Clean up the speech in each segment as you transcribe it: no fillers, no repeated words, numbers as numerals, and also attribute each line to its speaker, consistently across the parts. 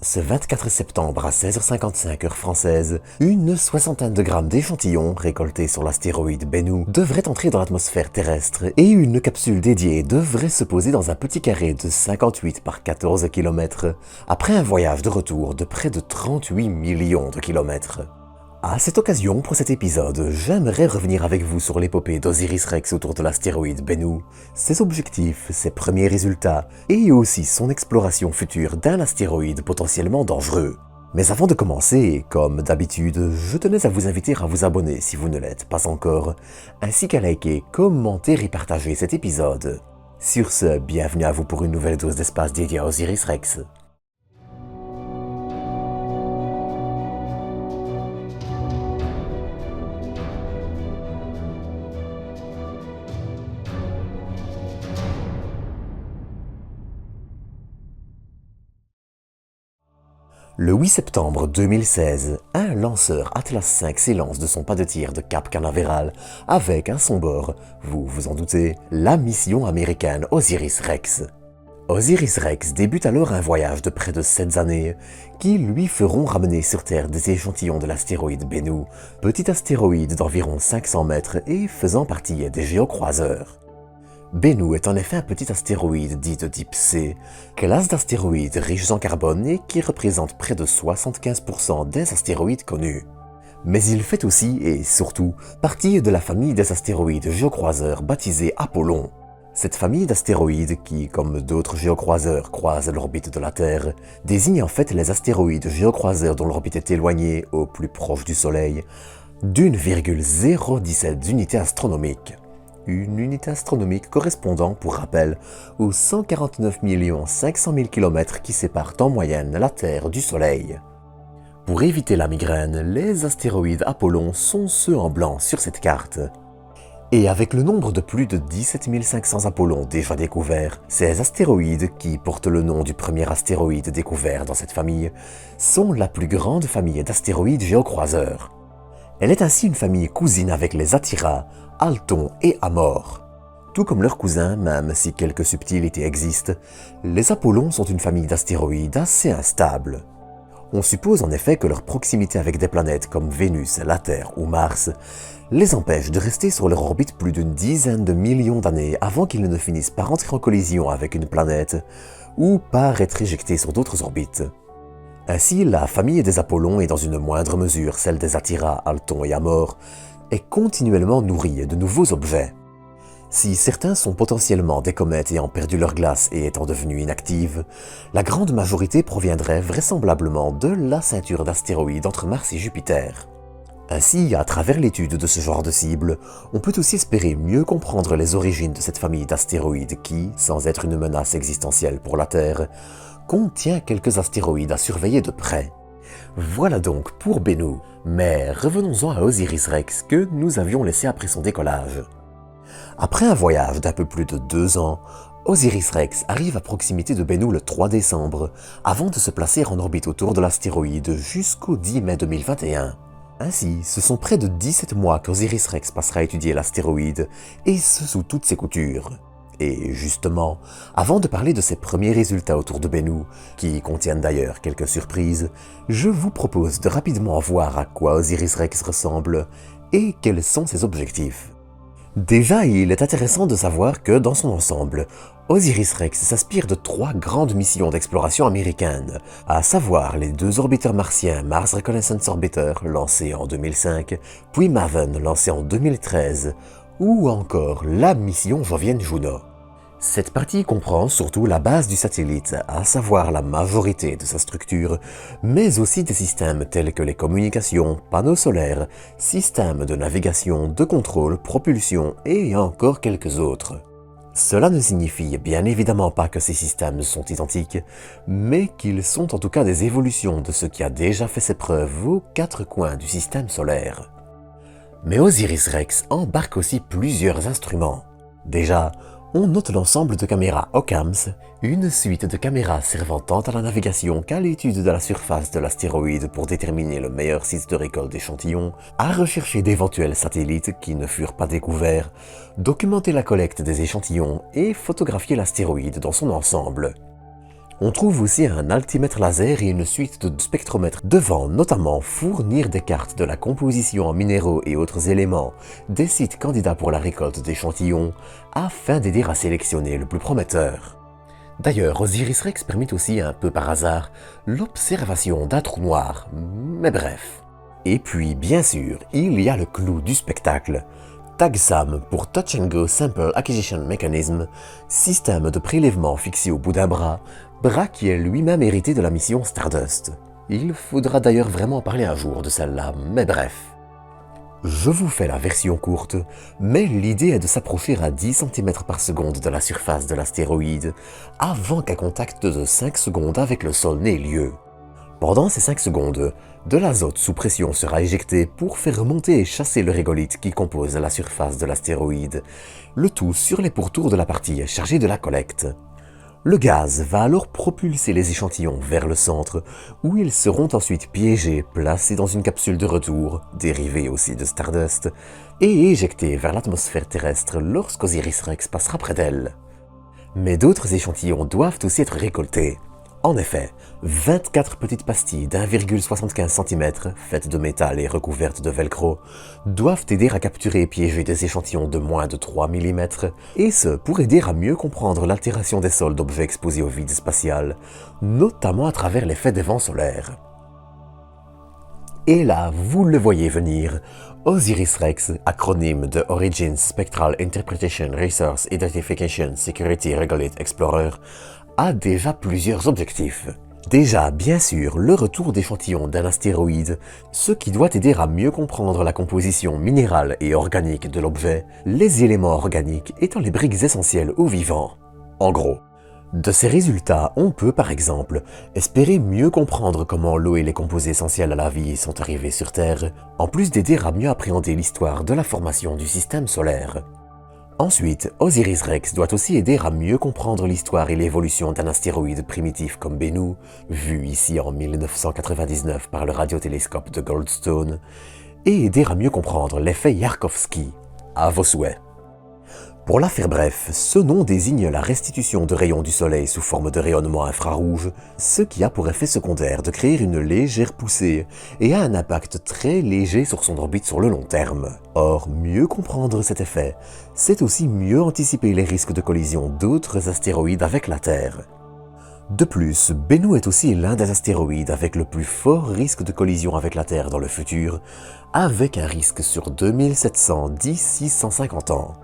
Speaker 1: Ce 24 septembre à 16h55 heure française, une soixantaine de grammes d'échantillons récoltés sur l'astéroïde Bennu devraient entrer dans l'atmosphère terrestre et une capsule dédiée devrait se poser dans un petit carré de 58 par 14 km après un voyage de retour de près de 38 millions de kilomètres. À cette occasion, pour cet épisode, j'aimerais revenir avec vous sur l'épopée d'Osiris-Rex autour de l'astéroïde Bennu, ses objectifs, ses premiers résultats, et aussi son exploration future d'un astéroïde potentiellement dangereux. Mais avant de commencer, comme d'habitude, je tenais à vous inviter à vous abonner si vous ne l'êtes pas encore, ainsi qu'à liker, commenter et partager cet épisode. Sur ce, bienvenue à vous pour une nouvelle dose d'espace dédiée à Osiris-Rex. Le 8 septembre 2016, un lanceur Atlas V s'élance de son pas de tir de Cap Canaveral avec à son bord, vous vous en doutez, la mission américaine Osiris-Rex. Osiris-Rex débute alors un voyage de près de 7 années qui lui feront ramener sur Terre des échantillons de l'astéroïde Bennu, petit astéroïde d'environ 500 mètres et faisant partie des géocroiseurs. Bennu est en effet un petit astéroïde dit de type C, classe d'astéroïdes riches en carbone et qui représente près de 75% des astéroïdes connus. Mais il fait aussi, et surtout, partie de la famille des astéroïdes géocroiseurs baptisés Apollon. Cette famille d'astéroïdes qui, comme d'autres géocroiseurs, croisent l'orbite de la Terre, désigne en fait les astéroïdes géocroiseurs dont l'orbite est éloignée, au plus proche du Soleil, d'1,017 unités astronomiques. Une unité astronomique correspondant, pour rappel, aux 149 500 000 km qui séparent en moyenne la Terre du Soleil. Pour éviter la migraine, les astéroïdes Apollon sont ceux en blanc sur cette carte. Et avec le nombre de plus de 17 500 Apollons déjà découverts, ces astéroïdes, qui portent le nom du premier astéroïde découvert dans cette famille, sont la plus grande famille d'astéroïdes géocroiseurs. Elle est ainsi une famille cousine avec les Atira, Alton et Amor. Tout comme leurs cousins, même si quelques subtilités existent, les Apollons sont une famille d'astéroïdes assez instables. On suppose en effet que leur proximité avec des planètes comme Vénus, la Terre ou Mars les empêche de rester sur leur orbite plus d'une dizaine de millions d'années avant qu'ils ne finissent par entrer en collision avec une planète ou par être éjectés sur d'autres orbites. Ainsi, la famille des Apollons et dans une moindre mesure celle des Atira, Alton et Amor est continuellement nourrie de nouveaux objets. Si certains sont potentiellement des comètes ayant perdu leur glace et étant devenues inactives, la grande majorité proviendrait vraisemblablement de la ceinture d'astéroïdes entre Mars et Jupiter. Ainsi, à travers l'étude de ce genre de cible, on peut aussi espérer mieux comprendre les origines de cette famille d'astéroïdes qui, sans être une menace existentielle pour la Terre, contient quelques astéroïdes à surveiller de près. Voilà donc pour Bennu, mais revenons-en à Osiris-Rex que nous avions laissé après son décollage. Après un voyage d'un peu plus de 2 ans, Osiris-Rex arrive à proximité de Bennu le 3 décembre, avant de se placer en orbite autour de l'astéroïde jusqu'au 10 mai 2021. Ainsi, ce sont près de 17 mois qu'Osiris-Rex passera à étudier l'astéroïde, et ce sous toutes ses coutures. Et justement, avant de parler de ses premiers résultats autour de Bennu, qui contiennent d'ailleurs quelques surprises, je vous propose de rapidement voir à quoi Osiris-Rex ressemble et quels sont ses objectifs. Déjà, il est intéressant de savoir que, dans son ensemble, Osiris-Rex s'inspire de 3 grandes missions d'exploration américaines, à savoir les 2 orbiteurs martiens Mars Reconnaissance Orbiter lancés en 2005, puis MAVEN lancé en 2013, ou encore la mission Jovian Juno. Cette partie comprend surtout la base du satellite, à savoir la majorité de sa structure, mais aussi des systèmes tels que les communications, panneaux solaires, systèmes de navigation, de contrôle, propulsion et encore quelques autres. Cela ne signifie bien évidemment pas que ces systèmes sont identiques, mais qu'ils sont en tout cas des évolutions de ce qui a déjà fait ses preuves aux 4 coins du système solaire. Mais Osiris-Rex embarque aussi plusieurs instruments. Déjà, on note l'ensemble de caméras OCAMS, une suite de caméras servant tant à la navigation qu'à l'étude de la surface de l'astéroïde pour déterminer le meilleur site de récolte d'échantillons, à rechercher d'éventuels satellites qui ne furent pas découverts, documenter la collecte des échantillons et photographier l'astéroïde dans son ensemble. On trouve aussi un altimètre laser et une suite de spectromètres devant notamment fournir des cartes de la composition en minéraux et autres éléments des sites candidats pour la récolte d'échantillons afin d'aider à sélectionner le plus prometteur. D'ailleurs, Osiris-Rex permet aussi un peu par hasard l'observation d'un trou noir, mais bref. Et puis bien sûr, il y a le clou du spectacle. TAGSAM pour Touch and Go Sample Acquisition Mechanism, système de prélèvement fixé au bout d'un bras qui est lui-même hérité de la mission Stardust. Il faudra d'ailleurs vraiment parler un jour de celle-là, mais bref. Je vous fais la version courte, mais l'idée est de s'approcher à 10 cm par seconde de la surface de l'astéroïde avant qu'un contact de 5 secondes avec le sol n'ait lieu. Pendant ces 5 secondes, de l'azote sous pression sera éjecté pour faire remonter et chasser le régolithe qui compose la surface de l'astéroïde, le tout sur les pourtours de la partie chargée de la collecte. Le gaz va alors propulser les échantillons vers le centre, où ils seront ensuite piégés, placés dans une capsule de retour, dérivée aussi de Stardust, et éjectés vers l'atmosphère terrestre lorsqu'Osiris-Rex passera près d'elle. Mais d'autres échantillons doivent aussi être récoltés. En effet, 24 petites pastilles d'1,75 cm, faites de métal et recouvertes de velcro, doivent aider à capturer et piéger des échantillons de moins de 3 mm, et ce pour aider à mieux comprendre l'altération des sols d'objets exposés au vide spatial, notamment à travers l'effet des vents solaires. Et là, vous le voyez venir, Osiris-Rex, acronyme de Origins Spectral Interpretation Resource Identification Security Regolith Explorer, a déjà plusieurs objectifs. Déjà, bien sûr, le retour d'échantillons d'un astéroïde, ce qui doit aider à mieux comprendre la composition minérale et organique de l'objet, les éléments organiques étant les briques essentielles aux vivants. En gros, de ces résultats, on peut par exemple espérer mieux comprendre comment l'eau et les composés essentiels à la vie sont arrivés sur Terre, en plus d'aider à mieux appréhender l'histoire de la formation du système solaire. Ensuite, Osiris-Rex doit aussi aider à mieux comprendre l'histoire et l'évolution d'un astéroïde primitif comme Bennu, vu ici en 1999 par le radiotélescope de Goldstone, et aider à mieux comprendre l'effet Yarkovsky, à vos souhaits. Pour la faire bref, ce nom désigne la restitution de rayons du Soleil sous forme de rayonnement infrarouge, ce qui a pour effet secondaire de créer une légère poussée et a un impact très léger sur son orbite sur le long terme. Or, mieux comprendre cet effet, c'est aussi mieux anticiper les risques de collision d'autres astéroïdes avec la Terre. De plus, Bennu est aussi l'un des astéroïdes avec le plus fort risque de collision avec la Terre dans le futur, avec un risque sur 2700 d'ici 150 ans.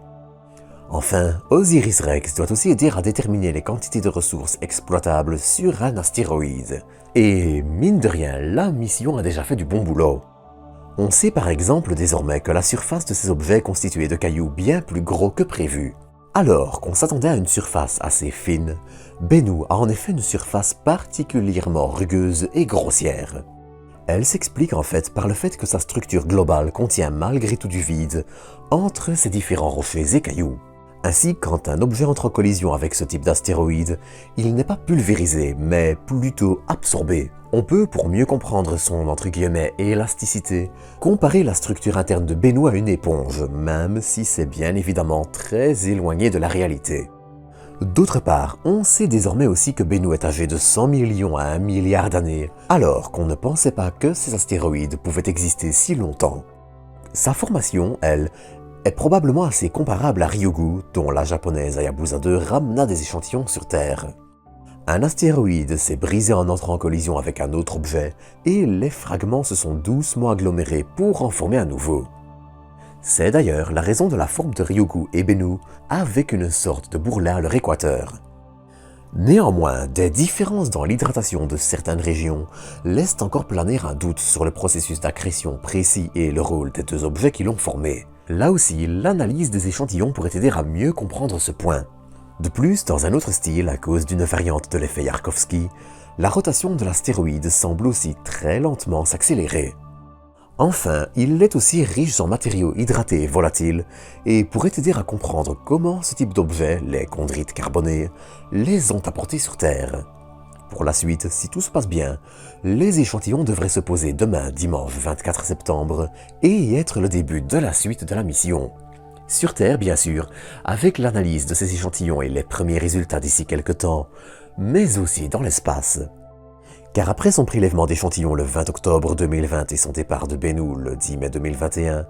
Speaker 1: Enfin, Osiris-Rex doit aussi aider à déterminer les quantités de ressources exploitables sur un astéroïde. Et mine de rien, la mission a déjà fait du bon boulot. On sait par exemple désormais que la surface de ces objets est constituée de cailloux bien plus gros que prévu. Alors qu'on s'attendait à une surface assez fine, Bennu a en effet une surface particulièrement rugueuse et grossière. Elle s'explique en fait par le fait que sa structure globale contient malgré tout du vide entre ces différents rochers et cailloux. Ainsi, quand un objet entre en collision avec ce type d'astéroïde, il n'est pas pulvérisé, mais plutôt absorbé. On peut, pour mieux comprendre son « élasticité », comparer la structure interne de Bennu à une éponge, même si c'est bien évidemment très éloigné de la réalité. D'autre part, on sait désormais aussi que Bennu est âgé de 100 millions à 1 milliard d'années, alors qu'on ne pensait pas que ces astéroïdes pouvaient exister si longtemps. Sa formation, elle, est probablement assez comparable à Ryugu, dont la japonaise Hayabusa 2 ramena des échantillons sur Terre. Un astéroïde s'est brisé en entrant en collision avec un autre objet, et les fragments se sont doucement agglomérés pour en former un nouveau. C'est d'ailleurs la raison de la forme de Ryugu et Bennu avec une sorte de bourrelet à leur équateur. Néanmoins, des différences dans l'hydratation de certaines régions laissent encore planer un doute sur le processus d'accrétion précis et le rôle des deux objets qui l'ont formé. Là aussi, l'analyse des échantillons pourrait aider à mieux comprendre ce point. De plus, dans un autre style, à cause d'une variante de l'effet Yarkovsky, la rotation de l'astéroïde semble aussi très lentement s'accélérer. Enfin, il est aussi riche en matériaux hydratés et volatiles et pourrait aider à comprendre comment ce type d'objets, les chondrites carbonés, les ont apportés sur Terre. Pour la suite, si tout se passe bien, les échantillons devraient se poser demain, dimanche 24 septembre, et être le début de la suite de la mission. Sur Terre, bien sûr, avec l'analyse de ces échantillons et les premiers résultats d'ici quelques temps, mais aussi dans l'espace. Car après son prélèvement d'échantillons le 20 octobre 2020 et son départ de Bennu le 10 mai 2021,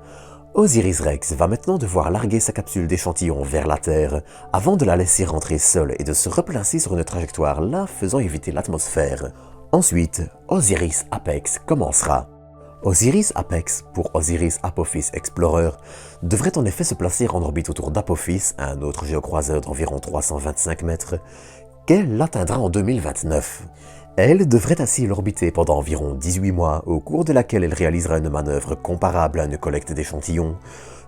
Speaker 1: Osiris-Rex va maintenant devoir larguer sa capsule d'échantillons vers la Terre avant de la laisser rentrer seule et de se replacer sur une trajectoire la faisant éviter l'atmosphère. Ensuite, Osiris Apex commencera. Osiris Apex, pour Osiris Apophis Explorer, devrait en effet se placer en orbite autour d'Apophis, un autre géocroiseur d'environ 325 mètres, qu'elle atteindra en 2029. Elle devrait ainsi l'orbiter pendant environ 18 mois, au cours de laquelle elle réalisera une manœuvre comparable à une collecte d'échantillons,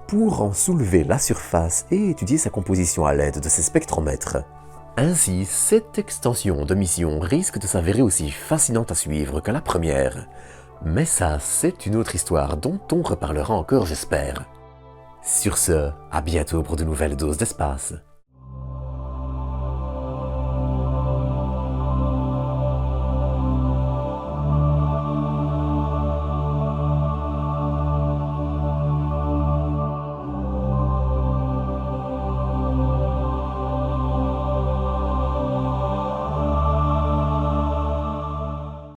Speaker 1: pour en soulever la surface et étudier sa composition à l'aide de ses spectromètres. Ainsi, cette extension de mission risque de s'avérer aussi fascinante à suivre que la première. Mais ça, c'est une autre histoire dont on reparlera encore, j'espère. Sur ce, à bientôt pour de nouvelles doses d'espace.